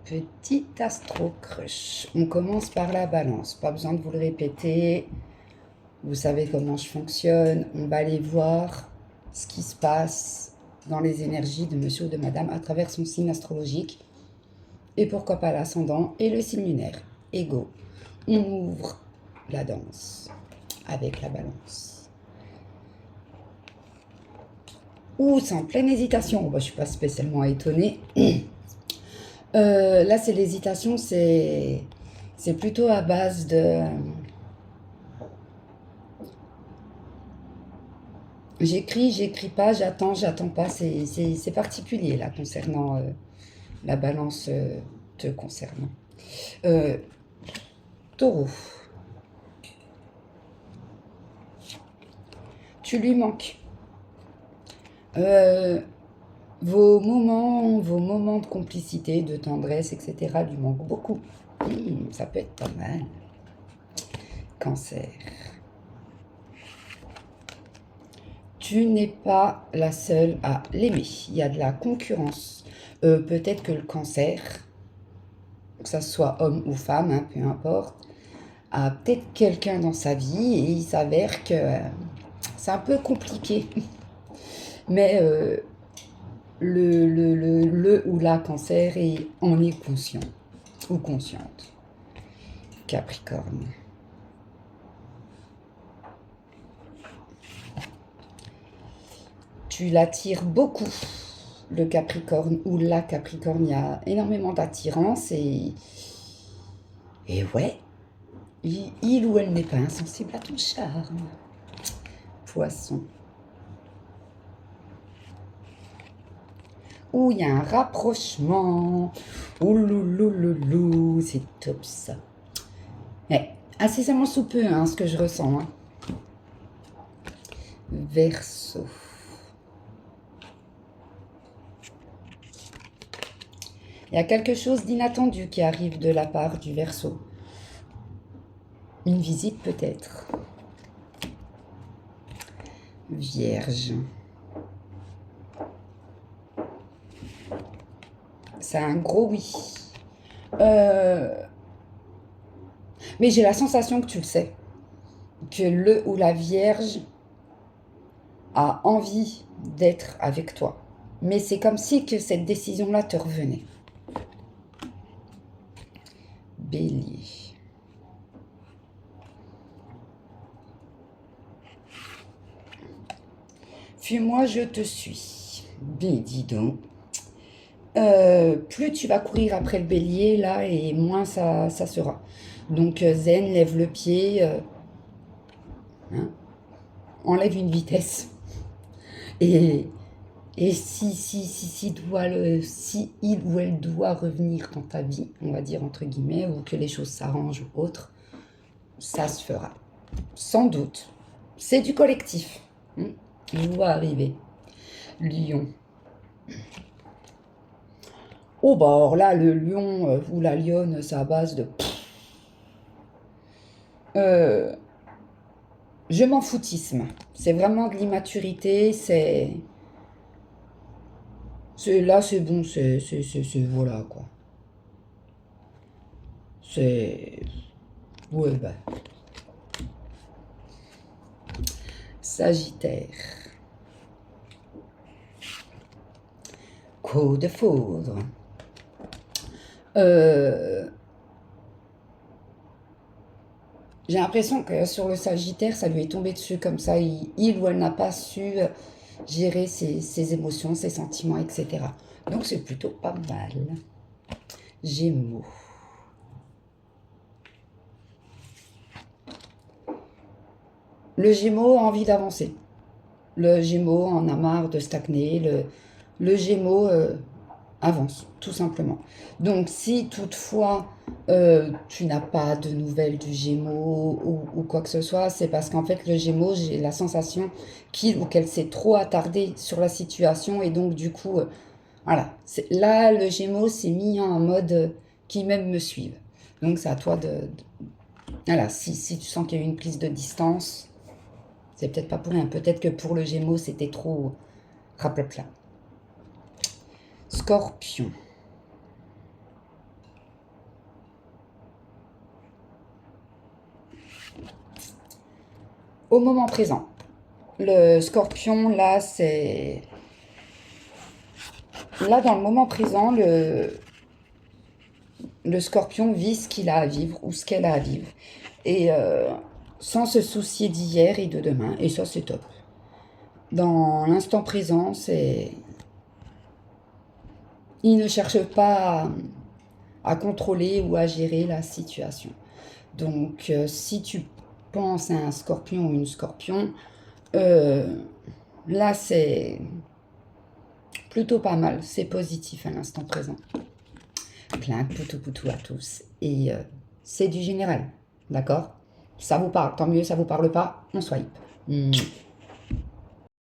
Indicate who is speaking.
Speaker 1: Petit astro crush. On commence par la balance. Pas besoin de vous le répéter. Vous savez comment je fonctionne. On va aller voir ce qui se passe dans les énergies de monsieur ou de madame à travers son signe astrologique. Et pourquoi pas l'ascendant et le signe lunaire. Ego. On ouvre la danse avec la balance. Ou sans pleine hésitation. Bah, je ne suis pas spécialement étonnée. Là, c'est l'hésitation, c'est plutôt à base de... J'écris pas, j'attends pas. C'est particulier, là, concernant la balance te concernant. Taureau. Tu lui manques. Vos moments de complicité, de tendresse, etc. lui manquent beaucoup. Ça peut être pas mal. Cancer. Tu n'es pas la seule à l'aimer. Il y a de la concurrence. Peut-être que le cancer, que ça soit homme ou femme, hein, peu importe, a peut-être quelqu'un dans sa vie et il s'avère que c'est un peu compliqué. Mais le ou la cancer en est conscient ou consciente. Capricorne. Tu l'attires beaucoup, le Capricorne ou la Capricorne. Il y a énormément d'attirance et ouais, il ou elle n'est pas insensible à ton charme. Poisson. Où il y a un rapprochement. Ouloulouloulou, c'est top ça. Ouais, incessamment sous peu, hein, ce que je ressens. Hein. Verseau. Il y a quelque chose d'inattendu qui arrive de la part du Verseau. Une visite peut-être. Vierge. C'est un gros oui. Mais j'ai la sensation que tu le sais. Que le ou la Vierge a envie d'être avec toi. Mais c'est comme si que cette décision-là te revenait. Bélier. Fuis-moi, je te suis. Mais dis donc. Plus tu vas courir après le bélier, là, et moins ça sera. Donc, zen, lève le pied, hein, enlève une vitesse. Et si il ou elle doit revenir dans ta vie, on va dire entre guillemets, ou que les choses s'arrangent ou autre, ça se fera. Sans doute. C'est du collectif. Je vois arriver. Lion. Oh bah alors là, le lion ou la lionne, c'est à base de... je m'en foutisme. C'est vraiment de l'immaturité, là, c'est bon, c'est voilà, quoi. C'est... Ouais, bah... Sagittaire. Coup de foudre. J'ai l'impression que sur le Sagittaire, ça lui est tombé dessus comme ça. Il ou elle n'a pas su gérer ses émotions, ses sentiments, etc. Donc c'est plutôt pas mal. Gémeaux. Le Gémeaux a envie d'avancer. Le Gémeaux en a marre de stagner. Le Gémeaux avance, tout simplement. Donc si toutefois tu n'as pas de nouvelles du Gémeaux ou quoi que ce soit, c'est parce qu'en fait le Gémeaux, j'ai la sensation qu'il ou qu'elle s'est trop attardée sur la situation et donc du coup, voilà. Là, le Gémeaux s'est mis en mode qui même me suivent. Donc c'est à toi voilà, si tu sens qu'il y a eu une prise de distance, c'est peut-être pas pour rien. Peut-être que pour le Gémeaux, c'était trop raplapla. Scorpion. Au moment présent, le scorpion, là, c'est... Là, dans le moment présent, le scorpion vit ce qu'il a à vivre ou ce qu'elle a à vivre. Et sans se soucier d'hier et de demain. Et ça, c'est top. Dans l'instant présent, c'est... Il ne cherche pas à contrôler ou à gérer la situation. Donc, si tu penses à un scorpion ou une scorpion, là, c'est plutôt pas mal. C'est positif à l'instant présent. Plein de poutou à tous. Et c'est du général. D'accord? Ça vous parle. Tant mieux, ça vous parle pas. On swipe.